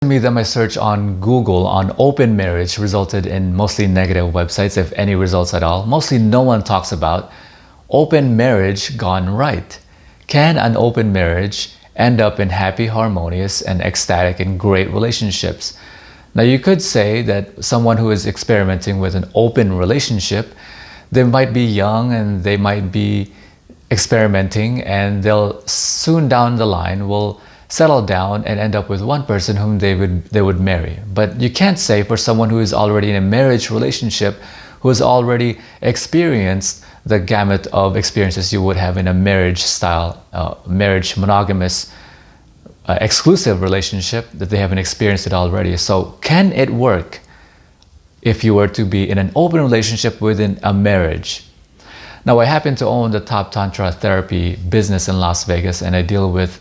me that my search on Google on open marriage resulted in mostly negative websites, if any results at all. Mostly no one talks about open marriage gone right. Can an open marriage end up in happy, harmonious, and ecstatic and great relationships? Now you could say that someone who is experimenting with an open relationship, they might be young and they might be experimenting, and they'll soon down the line will settle down and end up with one person whom they would marry. But you can't say for someone who is already in a marriage relationship, who has already experienced the gamut of experiences you would have in a marriage style, marriage monogamous, exclusive relationship, that they haven't experienced it already. So can it work if you were to be in an open relationship within a marriage? Now, I happen to own the top tantra therapy business in Las Vegas, and I deal with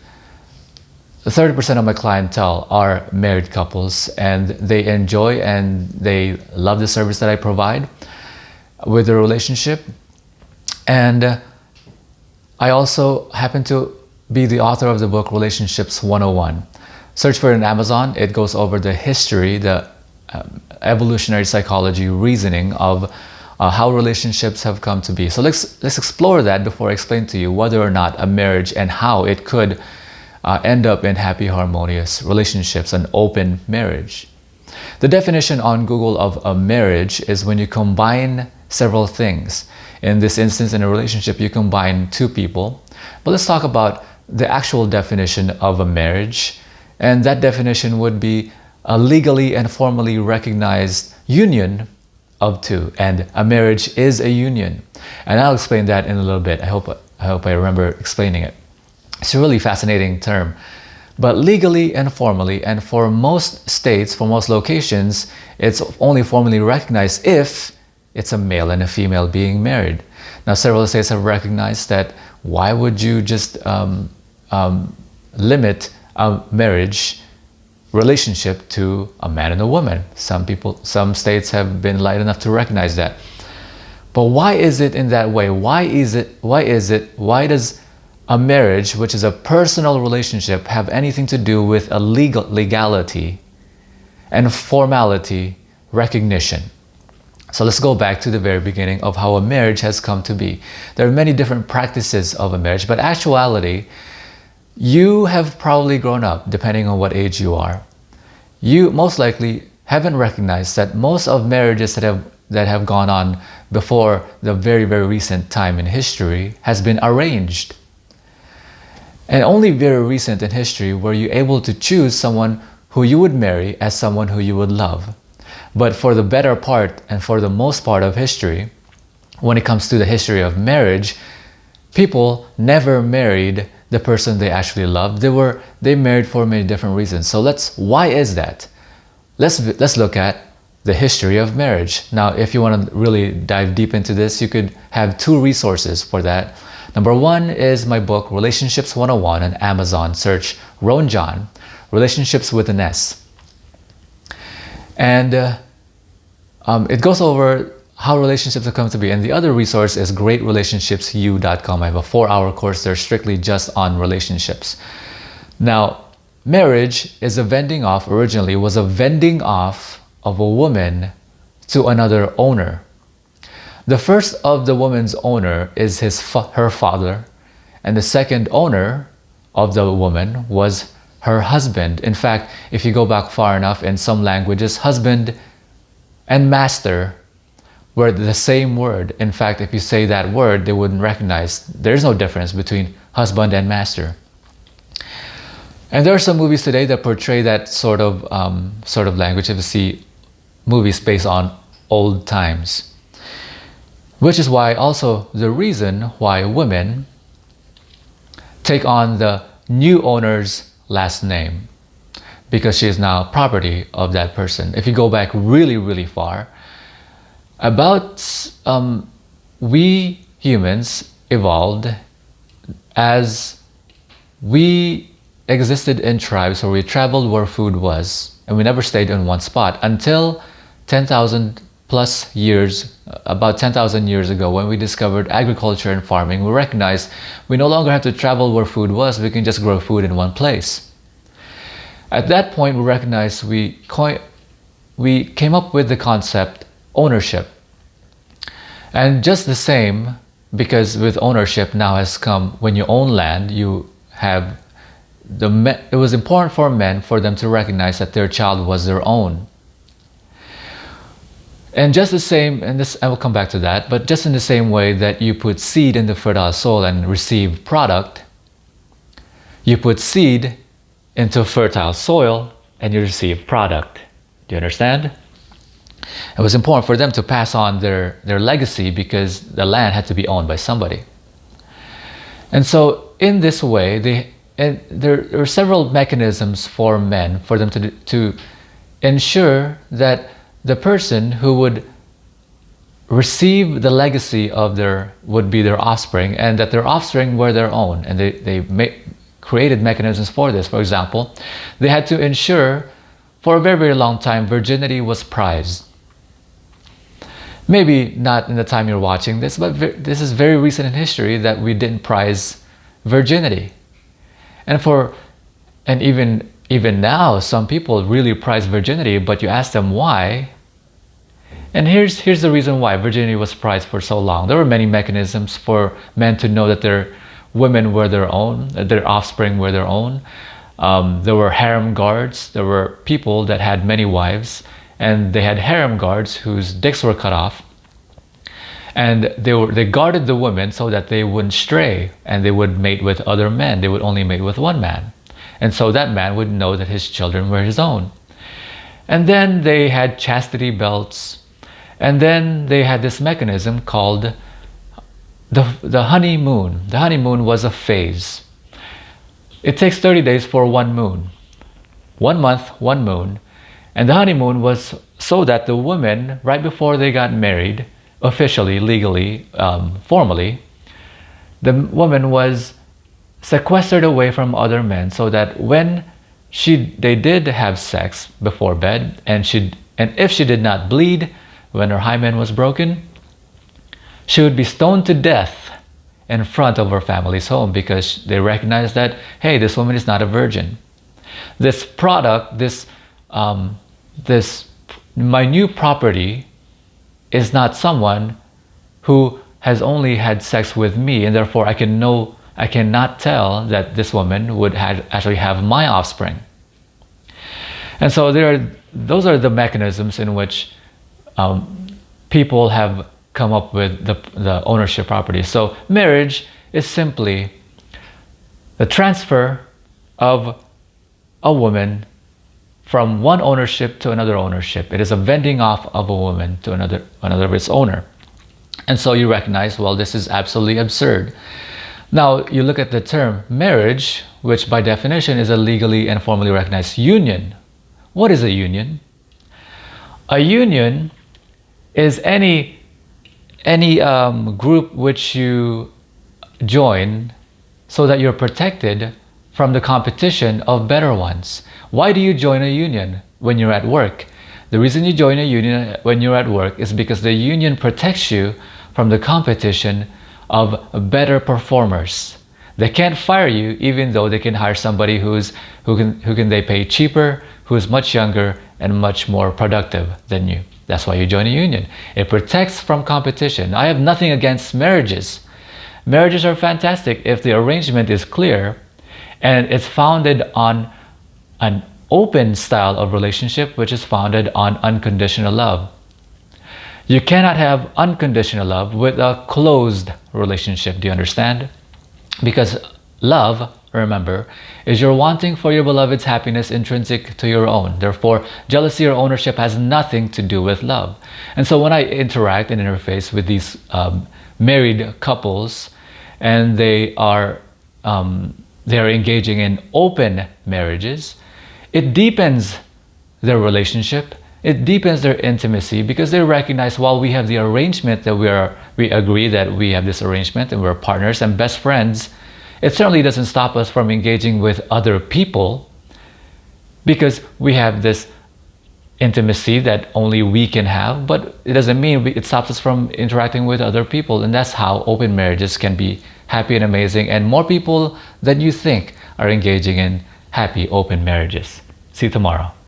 30% of my clientele are married couples, and they enjoy and they love the service that I provide with the relationship. And I also happen to be the author of the book Relationships 101. Search for it on Amazon. It goes over the history, the evolutionary psychology reasoning of how relationships have come to be. So let's explore that before I explain to you whether or not a marriage and how it could end up in happy, harmonious relationships, an open marriage. The definition on Google of a marriage is when you combine several things. In this instance, in a relationship, you combine two people. But let's talk about the actual definition of a marriage. And that definition would be a legally and formally recognized union of two. And a marriage is a union. And I'll explain that in a little bit. I hope I remember explaining it. It's a really fascinating term. But legally and formally, and for most states, for most locations, it's only formally recognized if it's a male and a female being married. Now, several states have recognized that. Why would you just limit a marriage relationship to a man and a woman? Some states have been light enough to recognize that. But why is it in that way? Why does a marriage, which is a personal relationship, have anything to do with a legality and formality recognition? So let's go back to the very beginning of how a marriage has come to be. There are many different practices of a marriage, but actuality, you have probably grown up, depending on what age you are. You most likely haven't recognized that most of marriages that have gone on before the very, very recent time in history has been arranged. And only very recent in history were you able to choose someone who you would marry as someone who you would love. But for the better part and for the most part of history, when it comes to the history of marriage, people never married the person they actually loved. They married for many different reasons. So why is that? Let's look at the history of marriage. Now, if you want to really dive deep into this, you could have two resources for that. Number one is my book, Relationships 101, on Amazon. Search Roan John, Relationships with an S. And it goes over how relationships have come to be. And the other resource is greatrelationshipsyou.com. I have a 4-hour course there strictly just on relationships. Now, marriage is originally was a vending off of a woman to another owner. The first of the woman's owner is her father, and the second owner of the woman was her husband. In fact, if you go back far enough, in some languages, husband and master were the same word. In fact, if you say that word, they wouldn't recognize. There's no difference between husband and master. And there are some movies today that portray that sort of language. If you see movies based on old times, which is why also the reason why women take on the new owner's last name, because she is now property of that person. If you go back really, really far, we humans evolved as we existed in tribes where we traveled where food was, and we never stayed in one spot until 10,000 plus years, about 10,000 years ago, when we discovered agriculture and farming. We recognized we no longer have to travel where food was, we can just grow food in one place. At that point, we recognized we came up with the concept ownership. And just the same, because with ownership now has come, when you own land, you have it was important for men for them to recognize that their child was their own. And just the same, and this I will come back to that, but just in the same way that you put seed in the fertile soil and receive product, you put seed into fertile soil and you receive product. Do you understand? It was important for them to pass on their legacy because the land had to be owned by somebody. And so in this way, there are several mechanisms for men for them to ensure that the person who would receive the legacy of would be their offspring, and that their offspring were their own. And they created mechanisms for this. For example, they had to ensure for a very, very long time virginity was prized. Maybe not in the time you're watching this, but this is very recent in history that we didn't prize virginity. And even now, some people really prize virginity, but you ask them why. And here's the reason why virginity was prized for so long. There were many mechanisms for men to know that their women were their own, that their offspring were their own. There were harem guards. There were people that had many wives, and they had harem guards whose dicks were cut off. And they guarded the women so that they wouldn't stray, and they would mate with other men. They would only mate with one man. And so that man would know that his children were his own. And then they had chastity belts. And then they had this mechanism called the honeymoon. The honeymoon was a phase. It takes 30 days for one moon. 1 month, one moon. And the honeymoon was so that the women, right before they got married, officially, legally, formally, the woman was sequestered away from other men so that when they did have sex before bed, and if she did not bleed when her hymen was broken, she would be stoned to death in front of her family's home, because they recognized that, hey, this woman is not a virgin. This product, this my new property is not someone who has only had sex with me, and therefore I cannot tell that this woman would actually have my offspring. And so those are the mechanisms in which people have come up with the ownership property. So marriage is simply the transfer of a woman from one ownership to another ownership. It is a vending off of a woman to another of its owner. And so you recognize, well, this is absolutely absurd. Now you look at the term marriage, which by definition is a legally and formally recognized union. What is a union? A union is any group which you join so that you're protected from the competition of better ones. Why do you join a union when you're at work? The reason you join a union when you're at work is because the union protects you from the competition of better performers. They can't fire you even though they can hire somebody who can they pay cheaper, who is much younger and much more productive than you. That's why you join a union. It protects from competition. I have nothing against marriages. Marriages are fantastic if the arrangement is clear and it's founded on an open style of relationship, which is founded on unconditional love. You cannot have unconditional love with a closed relationship. Do you understand? Because love, remember, is your wanting for your beloved's happiness intrinsic to your own. Therefore, jealousy or ownership has nothing to do with love. And so when I interact and interface with these married couples, and they are engaging in open marriages, it deepens their relationship. It deepens their intimacy because they recognize, while we have the arrangement that we agree that we have this arrangement and we're partners and best friends, it certainly doesn't stop us from engaging with other people, because we have this intimacy that only we can have, but it doesn't mean it stops us from interacting with other people. And that's how open marriages can be happy and amazing, and more people than you think are engaging in happy open marriages. See you tomorrow.